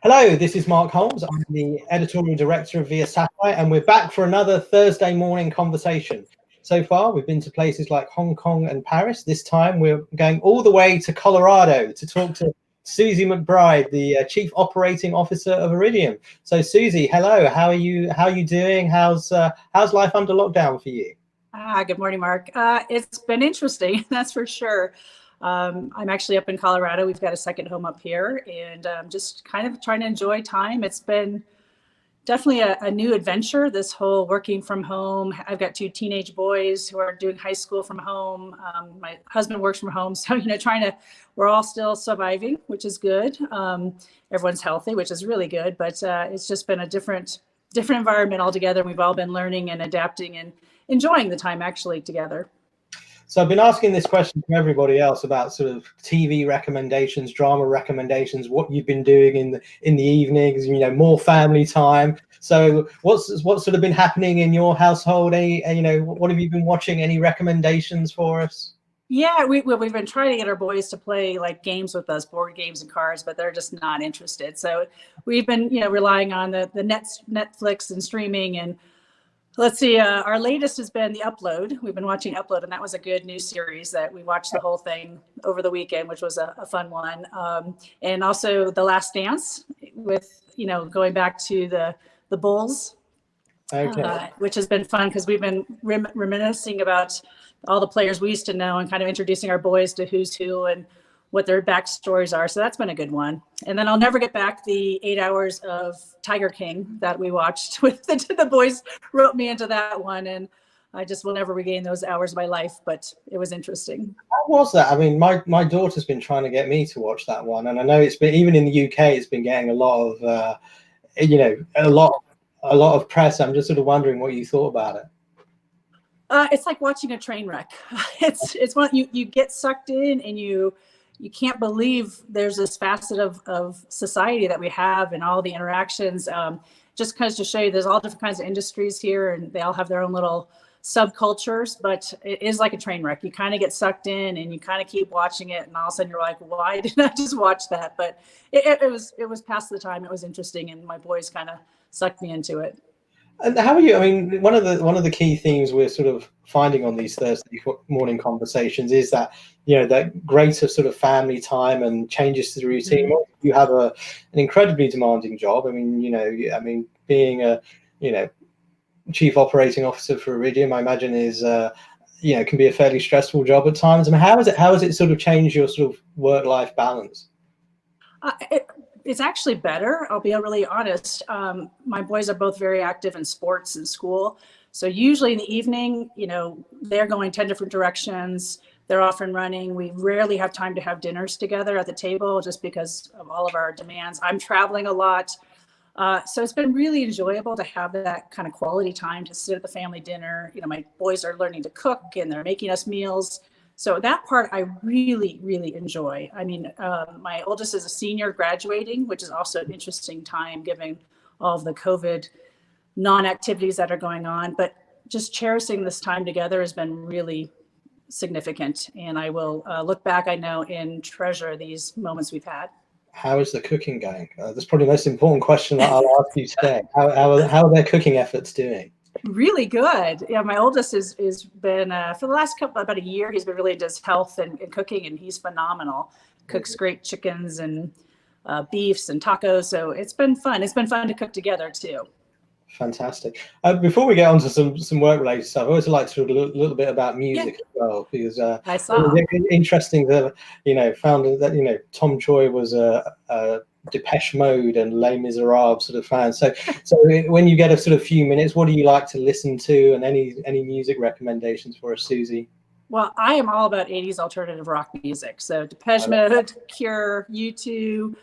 Hello, this is Mark Holmes. I'm the editorial director of Via Satellite, and we're back for another Thursday morning conversation. So far, we've been to places like Hong Kong and Paris. This time, we're going all the way to Colorado to talk to Suzi McBride, the Chief Operating Officer of Iridium. So, Suzi, hello. How are you? How are you doing? How's life under lockdown for you? Good morning, Mark. It's been interesting, that's for sure. I'm actually up in Colorado. We've got a second home up here, and just kind of trying to enjoy time. It's been definitely a new adventure, this whole working from home. I've got two teenage boys who are doing high school from home. My husband works from home. So, we're all still surviving, which is good. Everyone's healthy, which is really good. But it's just been a different environment altogether. We've all been learning and adapting and enjoying the time actually together. So I've been asking this question to everybody else about sort of TV recommendations, drama recommendations, what you've been doing in the evenings, more family time. So what's sort of been happening in your household? What have you been watching? Any recommendations for us? Yeah, we've been trying to get our boys to play like games with us, board games and cards, but they're just not interested. So we've been, relying on the Netflix and streaming. And let's see, our latest has been The Upload. We've been watching Upload, and that was a good new series that we watched the whole thing over the weekend, which was a fun one. And also The Last Dance with, going back to the Bulls, okay. Which has been fun because we've been reminiscing about all the players we used to know and kind of introducing our boys to who's who and what their backstories are. So that's been a good one. And then I'll never get back the 8 hours of Tiger King that we watched with the boys wrote me into that one. And I just will never regain those hours of my life, but it was interesting. How was that? I mean, my daughter's been trying to get me to watch that one. And I know it's been, even in the UK, it's been getting a lot of, a lot of press. I'm just sort of wondering what you thought about it. It's like watching a train wreck. It's one you get sucked in, and you can't believe there's this facet of society that we have and all the interactions. Just because to show you, there's all different kinds of industries here, and they all have their own little subcultures. But it is like a train wreck. You kind of get sucked in, and you kind of keep watching it, and all of a sudden you're like, "Why didn't I just watch that?" But it was past the time. It was interesting, and my boys kind of sucked me into it. And how are you? I mean, one of the key themes we're sort of finding on these Thursday morning conversations is that, that greater sort of family time and changes to the routine. Mm-hmm. You have an incredibly demanding job. I mean, being a, chief operating officer for Iridium, I imagine is, can be a fairly stressful job at times. I mean, how has it sort of changed your sort of work-life balance? It's actually better. I'll be really honest. My boys are both very active in sports and school. So usually in the evening, they're going 10 different directions. They're off and running. We rarely have time to have dinners together at the table just because of all of our demands. I'm traveling a lot. So it's been really enjoyable to have that kind of quality time to sit at the family dinner. My boys are learning to cook, and they're making us meals. So that part I really, really enjoy. I mean, my oldest is a senior graduating, which is also an interesting time given all of the COVID non-activities that are going on. But just cherishing this time together has been really significant. And I will look back, I know, and treasure these moments we've had. How is the cooking going? That's probably the most important question that I'll ask you today. How are their cooking efforts doing? Really good. Yeah, my oldest is been for the last about a year. He's been really into his health and cooking, and he's phenomenal. Cooks great chickens and beefs and tacos. So it's been fun. It's been fun to cook together too. Fantastic. Before we get on to some work-related stuff, I always like to talk a little bit about music as well, because I saw. It's interesting that found that Tom Choi was a Depeche Mode and Les Miserables sort of fan. So when you get a sort of few minutes, what do you like to listen to, and any music recommendations for us, Suzi? Well, I am all about 80s alternative rock music. So Depeche Mode, Cure, U2.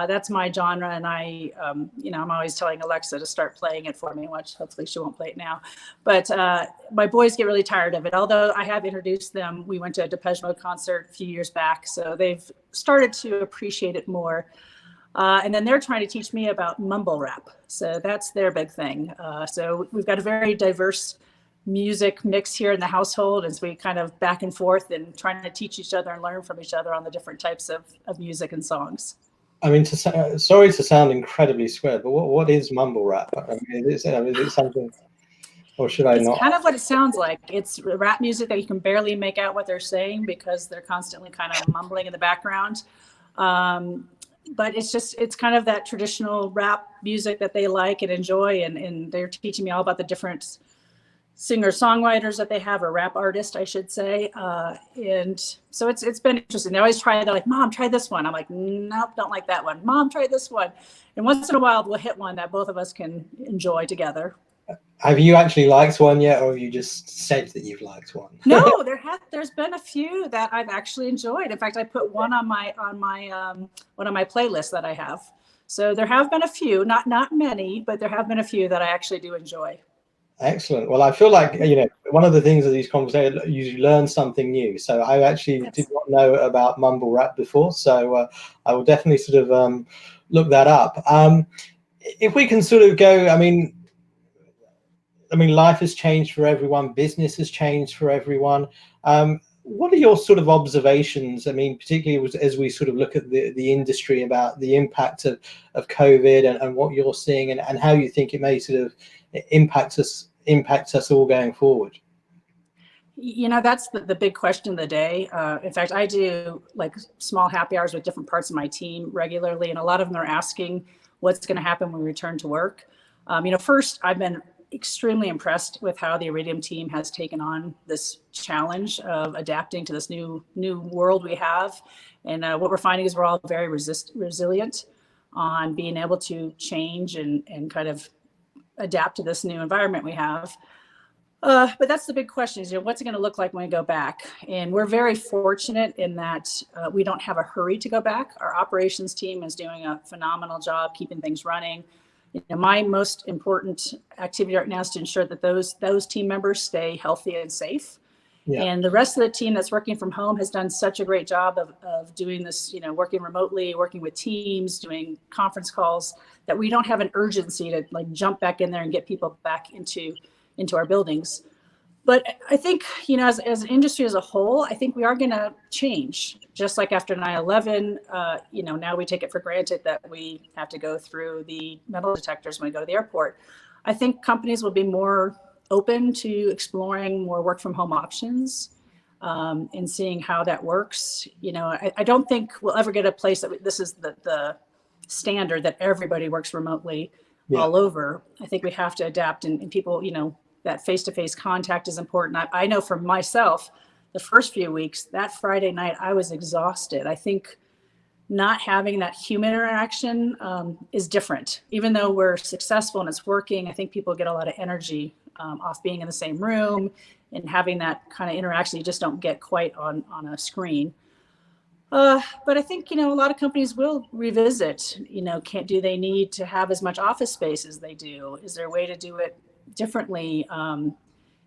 That's my genre, and I'm always telling Alexa to start playing it for me, which hopefully she won't play it now. But my boys get really tired of it, although I have introduced them. We went to a Depeche Mode concert a few years back, so they've started to appreciate it more. And then they're trying to teach me about mumble rap. So that's their big thing. So we've got a very diverse music mix here in the household, as we kind of back and forth and trying to teach each other and learn from each other on the different types of music and songs. I mean, sorry to sound incredibly square, but what is mumble rap? I mean, is it something, or should I It's not? kind of what it sounds like. It's rap music that you can barely make out what they're saying because they're constantly kind of mumbling in the background. Um, but it's kind of that traditional rap music that they like and enjoy. And they're teaching me all about the different singer songwriters that they have, or rap artist, I should say. And so it's been interesting. They always try, they're like, Mom, try this one. I'm like, nope, don't like that one. Mom, try this one. And once in a while, we'll hit one that both of us can enjoy together. Have you actually liked one yet, or have you just said that you've liked one? No, there's been a few that I've actually enjoyed. In fact, I put one on my one of my playlists that I have. So there have been a few, not many, but there have been a few that I actually do enjoy. Excellent. Well, I feel like, one of the things of these conversations, you learn something new. So I actually Yes. did not know about mumble rap before. So I will definitely sort of look that up. If we can sort of go, life has changed for everyone. Business has changed for everyone. What are your sort of observations? I mean, particularly as we sort of look at the industry, about the impact of COVID and what you're seeing, and how you think it may sort of impact us all going forward. That's the big question of the day. In fact, I do like small happy hours with different parts of my team regularly, and a lot of them are asking what's going to happen when we return to work. First, I've been extremely impressed with how the Iridium team has taken on this challenge of adapting to this new world we have. And what we're finding is we're all very resilient on being able to change and kind of adapt to this new environment we have. But that's the big question is, what's it going to look like when we go back? And we're very fortunate in that we don't have a hurry to go back. Our operations team is doing a phenomenal job keeping things running. My most important activity right now is to ensure that those team members stay healthy and safe. Yeah. And the rest of the team that's working from home has done such a great job of doing this, working remotely, working with teams, doing conference calls, that we don't have an urgency to like jump back in there and get people back into our buildings. But I think, as an industry as a whole, I think we are going to change. Just like after 9/11, now we take it for granted that we have to go through the metal detectors when we go to the airport. I think companies will be more open to exploring more work from home options and seeing how that works. I don't think we'll ever get a place that this is the standard that everybody works remotely all over. I think we have to adapt, and people, that face-to-face contact is important. I know for myself, the first few weeks, that Friday night, I was exhausted. I think not having that human interaction is different. Even though we're successful and it's working, I think people get a lot of energy off being in the same room and having that kind of interaction you just don't get quite on a screen. But I think, a lot of companies will revisit, do they need to have as much office space as they do? Is there a way to do it differently?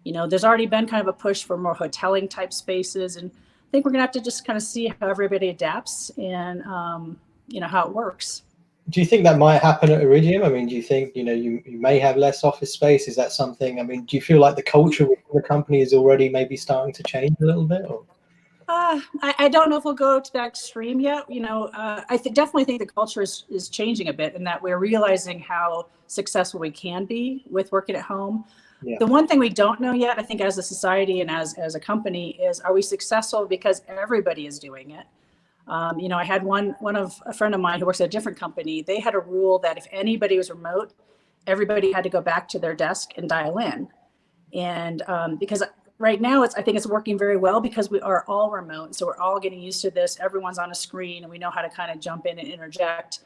There's already been kind of a push for more hoteling type spaces, and I think we're gonna have to just kind of see how everybody adapts and how it works. Do you think that might happen at Iridium? I mean, do you think you may have less office space? Is that something? I mean, do you feel like the culture within the company is already maybe starting to change a little bit? Or? I don't know if we'll go to that extreme yet. I definitely think the culture is changing a bit, in that we're realizing how successful we can be with working at home. Yeah. The one thing we don't know yet, I think, as a society and as a company, is, are we successful because everybody is doing it? I had a friend of mine who works at a different company. They had a rule that if anybody was remote, everybody had to go back to their desk and dial in. And because right now, I think it's working very well because we are all remote. So we're all getting used to this. Everyone's on a screen and we know how to kind of jump in and interject.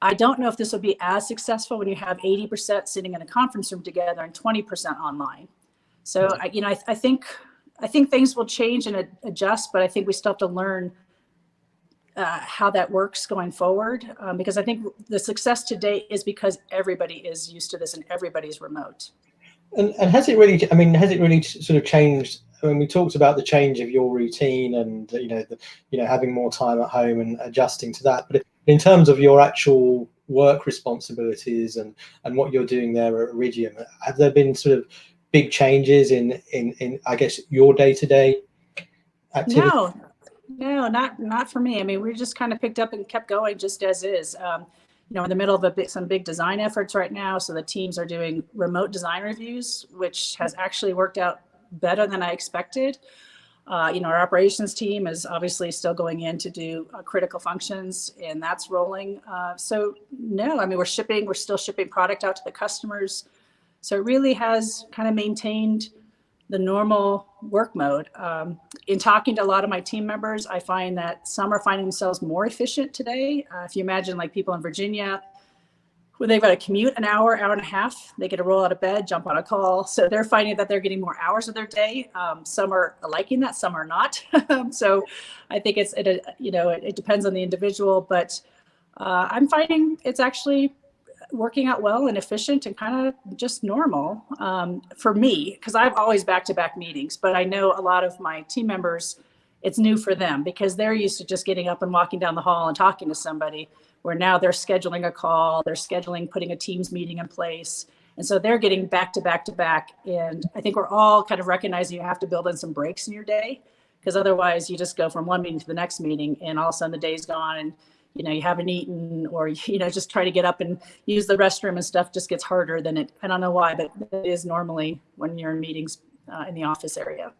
I don't know if this will be as successful when you have 80% sitting in a conference room together and 20% online. So, I think things will change and adjust, but I think we still have to learn how that works going forward. Because I think the success today is because everybody is used to this and everybody's remote. And has it really sort of changed? I mean, we talked about the change of your routine and having more time at home and adjusting to that. But in terms of your actual work responsibilities and what you're doing there at Iridium, have there been sort of big changes in I guess your day-to-day activity? No, not for me. I mean, we just kind of picked up and kept going just as is. In the middle of some big design efforts right now. So the teams are doing remote design reviews, which has actually worked out better than I expected. Our operations team is obviously still going in to do critical functions, and that's rolling. So no, I mean, we're still shipping product out to the customers. So it really has kind of maintained the normal work mode. In talking to a lot of my team members, I find that some are finding themselves more efficient today. If you imagine like people in Virginia, where they've got to commute an hour and a half, they get to roll out of bed, jump on a call. So they're finding that they're getting more hours of their day. Some are liking that, some are not. So I think it depends on the individual, but I'm finding it's actually working out well and efficient and kind of just normal for me, because I've always back-to-back meetings, but I know a lot of my team members, it's new for them because they're used to just getting up and walking down the hall and talking to somebody, where now they're scheduling a call, they're putting a Teams meeting in place. And so they're getting back to back to back. And I think we're all kind of recognizing you have to build in some breaks in your day, because otherwise you just go from one meeting to the next meeting and all of a sudden the day's gone and you haven't eaten, or, just try to get up and use the restroom and stuff just gets harder than I don't know why, but it is normally when you're in meetings in the office area.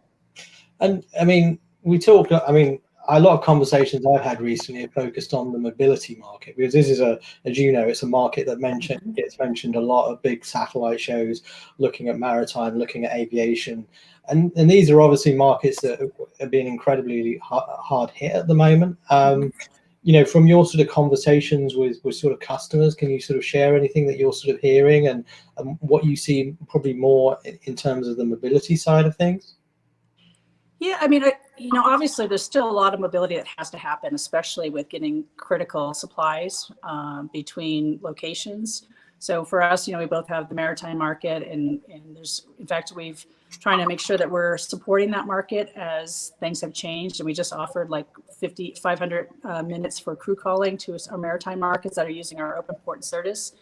And I mean, a lot of conversations I've had recently are focused on the mobility market, because this is as you know, it's a market that gets mentioned a lot at big satellite shows, looking at maritime, looking at aviation. And these are obviously markets that are being incredibly hard hit at the moment. From your sort of conversations with sort of customers, can you sort of share anything that you're sort of hearing and what you see probably more in terms of the mobility side of things? Yeah, I mean, obviously there's still a lot of mobility that has to happen, especially with getting critical supplies between locations. So for us, we both have the maritime market, and we've trying to make sure that we're supporting that market as things have changed. And we just offered like 500 minutes for crew calling to our maritime markets that are using our open port service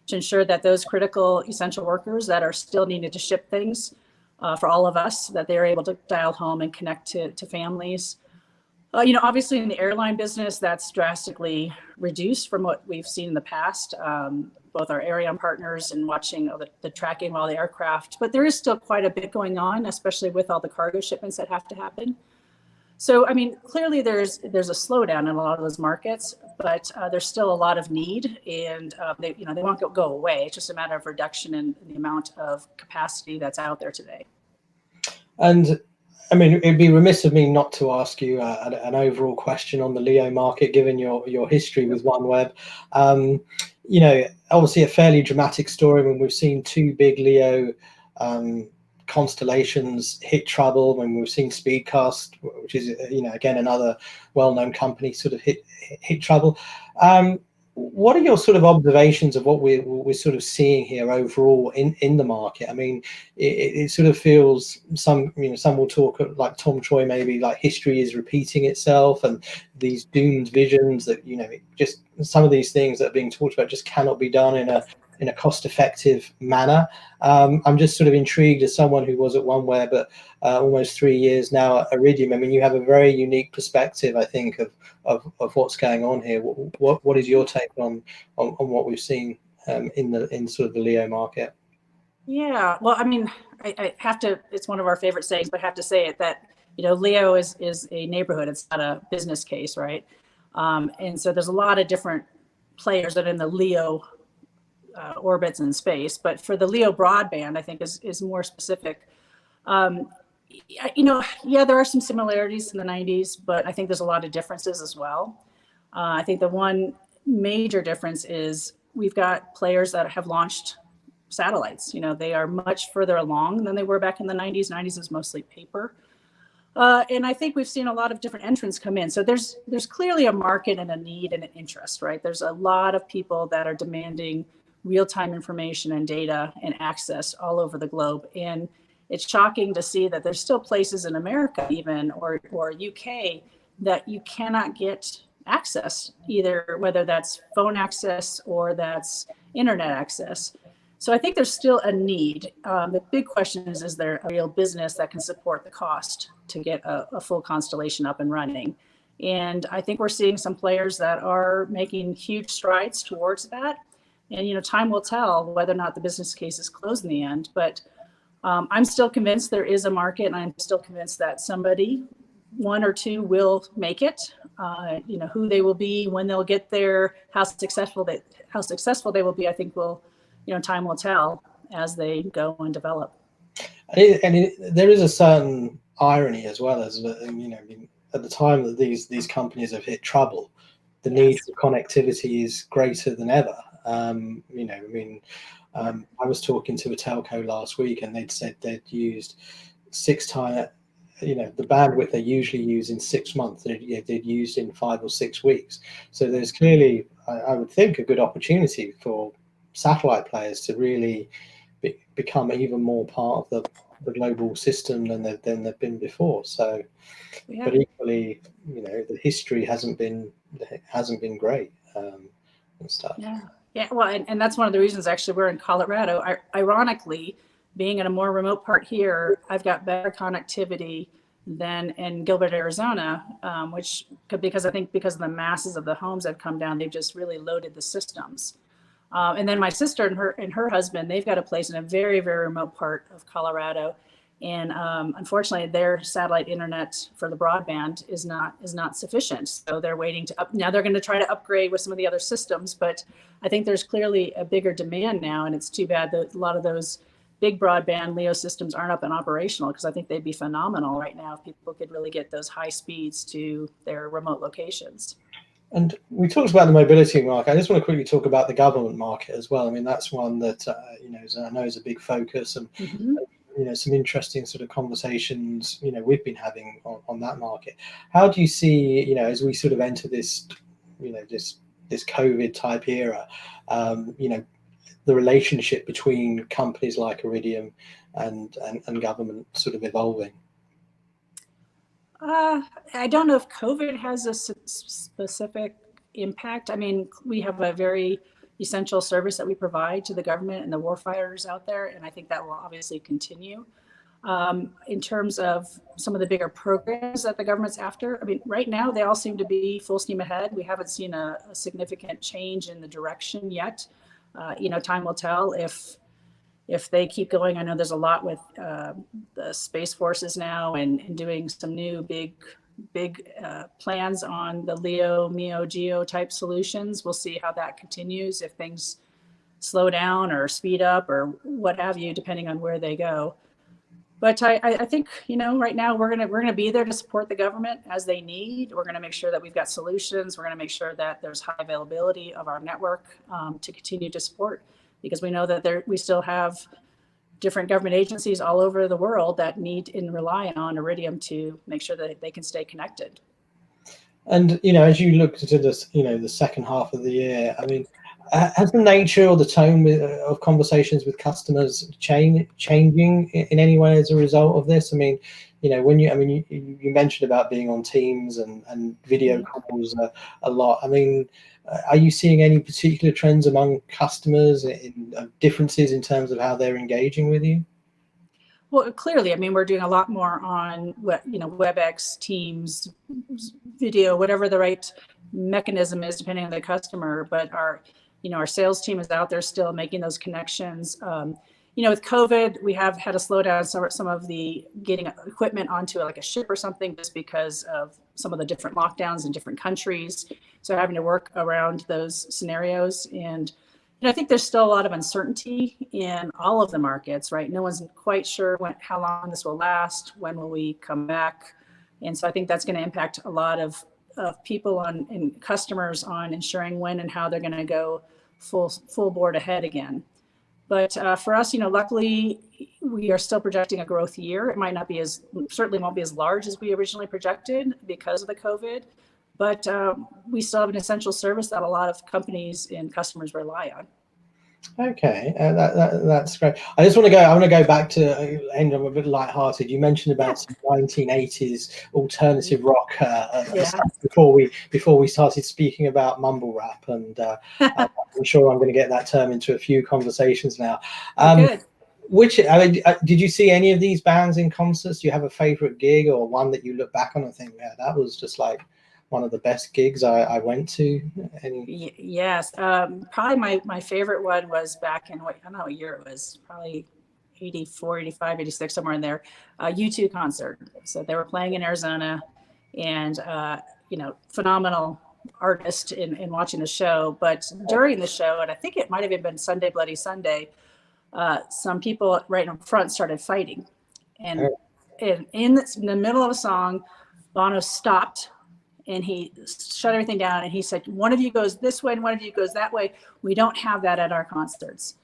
to ensure that those critical essential workers that are still needed to ship things for all of us, that they're able to dial home and connect to families. Obviously in the airline business, that's drastically reduced from what we've seen in the past, both our Iridium partners and watching the tracking of all the aircraft. But there is still quite a bit going on, especially with all the cargo shipments that have to happen. So, I mean, clearly there's a slowdown in a lot of those markets, but there's still a lot of need, and they won't go away. It's just a matter of reduction in the amount of capacity that's out there today. And I mean, it'd be remiss of me not to ask you an overall question on the LEO market, given your history with OneWeb. Obviously a fairly dramatic story when we've seen two big LEO constellations hit trouble, when we've seen Speedcast, which is again another well-known company, sort of hit trouble. What are your sort of observations of what we're sort of seeing here overall in the market? I mean, it sort of feels some will talk like Tom Troy, maybe like history is repeating itself, and these doomed visions that just some of these things that are being talked about just cannot be done in a cost-effective manner. I'm just sort of intrigued, as someone who was at OneWeb but almost 3 years now at Iridium. I mean, you have a very unique perspective, I think, of what's going on here. What is your take on what we've seen in sort of the LEO market? Yeah, well, I mean, I have to. It's one of our favorite sayings, but I have to say it that LEO is a neighborhood. It's not a business case, right? And so there's a lot of different players that are in the LEO orbits in space, but for the LEO broadband, I think is more specific. There are some similarities in the 90s, but I think there's a lot of differences as well. I think the one major difference is we've got players that have launched satellites. They are much further along than they were back in the 90s. 90s is mostly paper. And I think we've seen a lot of different entrants come in. So there's clearly a market and a need and an interest, right? There's a lot of people that are demanding real-time information and data and access all over the globe. And it's shocking to see that there's still places in America even or UK that you cannot get access, either whether that's phone access or that's internet access. So I think there's still a need. The big question is there a real business that can support the cost to get a full constellation up and running? And I think we're seeing some players that are making huge strides towards that. And, time will tell whether or not the business case is closed in the end. But I'm still convinced there is a market, and I'm still convinced that somebody, one or two, will make it. Who they will be, when they'll get there, how successful they will be, I think time will tell as they go and develop. There is a certain irony as well, as at the time that these companies have hit trouble, the need for connectivity is greater than ever. I was talking to a telco last week, and they'd said they'd used 6 times, the bandwidth they usually use in 6 months, they'd used in 5 or 6 weeks. So there's clearly, I would think, a good opportunity for satellite players to really become even more part of the global system than they've been before. So, but equally, the history hasn't been great and stuff. Yeah. Well, and that's one of the reasons actually we're in Colorado. Ironically, being in a more remote part here, I've got better connectivity than in Gilbert, Arizona, because I think because of the masses of the homes that have come down, they've just really loaded the systems. And then my sister and her husband, they've got a place in a very, very remote part of Colorado. And unfortunately, their satellite internet for the broadband is not sufficient. So they're waiting now they're going to try to upgrade with some of the other systems. But I think there's clearly a bigger demand now. And it's too bad that a lot of those big broadband LEO systems aren't up and operational, because I think they'd be phenomenal right now if people could really get those high speeds to their remote locations. And we talked about the mobility market. I just want to quickly talk about the government market as well. I mean, that's one that I know is a big focus, and some interesting sort of conversations we've been having on that market. How do you see as we sort of enter this this COVID type era, the relationship between companies like Iridium and government sort of evolving? I don't know if COVID has a specific impact. I mean, we have a very essential service that we provide to the government and the warfighters out there, and I think that will obviously continue. In terms of some of the bigger programs that the government's after, I mean, right now they all seem to be full steam ahead. We haven't seen a significant change in the direction yet. Time will tell if they keep going. I know there's a lot with the Space Forces now and doing some new big plans on the LEO, MEO, GEO type solutions. We'll see how that continues, if things slow down or speed up or what have you, depending on where they go. But I think, right now we're gonna be there to support the government as they need. We're gonna make sure that we've got solutions. We're gonna make sure that there's high availability of our network to continue to support, because we know that we still have different government agencies all over the world that need and rely on Iridium to make sure that they can stay connected. And as you look to this, the second half of the year, I mean, has the nature or the tone of conversations with customers changing in any way as a result of this? I mean, when you mentioned about being on Teams and video calls a lot. I mean, are you seeing any particular trends among customers in differences in terms of how they're engaging with you? Well, clearly, I mean, we're doing a lot more on WebEx, Teams, video, whatever the right mechanism is, depending on the customer. But our sales team is out there still making those connections. With COVID, we have had to slow down some of the getting equipment onto like a ship or something, just because of some of the different lockdowns in different countries. So having to work around those scenarios. And I think there's still a lot of uncertainty in all of the markets, right? No one's quite sure how long this will last, when will we come back. And so I think that's going to impact a lot of people and customers on ensuring when and how they're going to go full board ahead again. But for us, luckily, we are still projecting a growth year. It might not be certainly won't be as large as we originally projected because of the COVID, but we still have an essential service that a lot of companies and customers rely on. Okay, that's great. I want to go back to end on a bit lighthearted. You mentioned about some 1980s alternative rock before we started speaking about mumble rap, and I'm sure I'm going to get that term into a few conversations now. Good. Did you see any of these bands in concerts? Do you have a favorite gig or one that you look back on and think, yeah, that was just like one of the best gigs I went to? Yes, probably my favorite one was back in, I don't know what year it was, probably 84, 85, 86, somewhere in there, U2 concert. So they were playing in Arizona, and phenomenal artist in watching the show. But during the show, and I think it might have even been Sunday Bloody Sunday, some people right in front started fighting, and in the middle of a song, Bono stopped and he shut everything down, and he said, one of you goes this way and one of you goes that way. We don't have that at our concerts.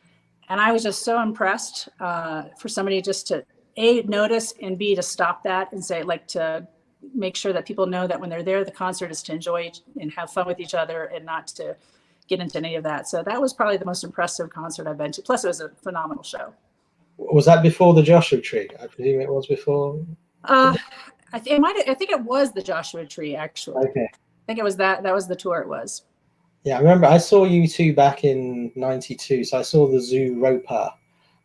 And I was just so impressed for somebody just to A, notice, and B, to stop that and say, like, to make sure that people know that when they're there, the concert is to enjoy and have fun with each other and not to get into any of that. So that was probably the most impressive concert I've been to. Plus, it was a phenomenal show. Was that before the Joshua Tree? I presume it was before. I think it was the Joshua Tree, actually. Okay. I think it was that was the tour it was. Yeah, I remember I saw U2 back in '92. So I saw the Zoo Roper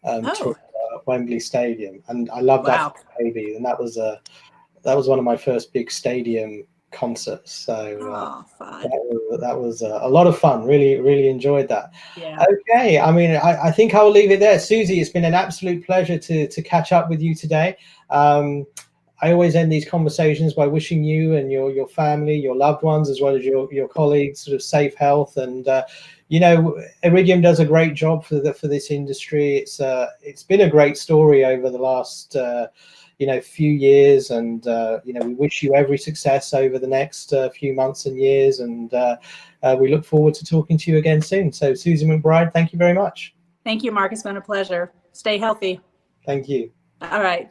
tour at Wembley Stadium, and I loved that baby. And that was one of my first big stadium concerts. So that was a lot of fun. Really enjoyed that. Yeah. Okay, I mean, I think I will leave it there. Suzi, it's been an absolute pleasure to catch up with you today. I always end these conversations by wishing you and your family, your loved ones, as well as your colleagues, sort of safe health. And Iridium does a great job for this industry. It's been a great story over the last few years, and we wish you every success over the next few months and years. And we look forward to talking to you again soon. So, Suzi McBride, thank you very much. Thank you, Mark. It's been a pleasure. Stay healthy. Thank you. All right.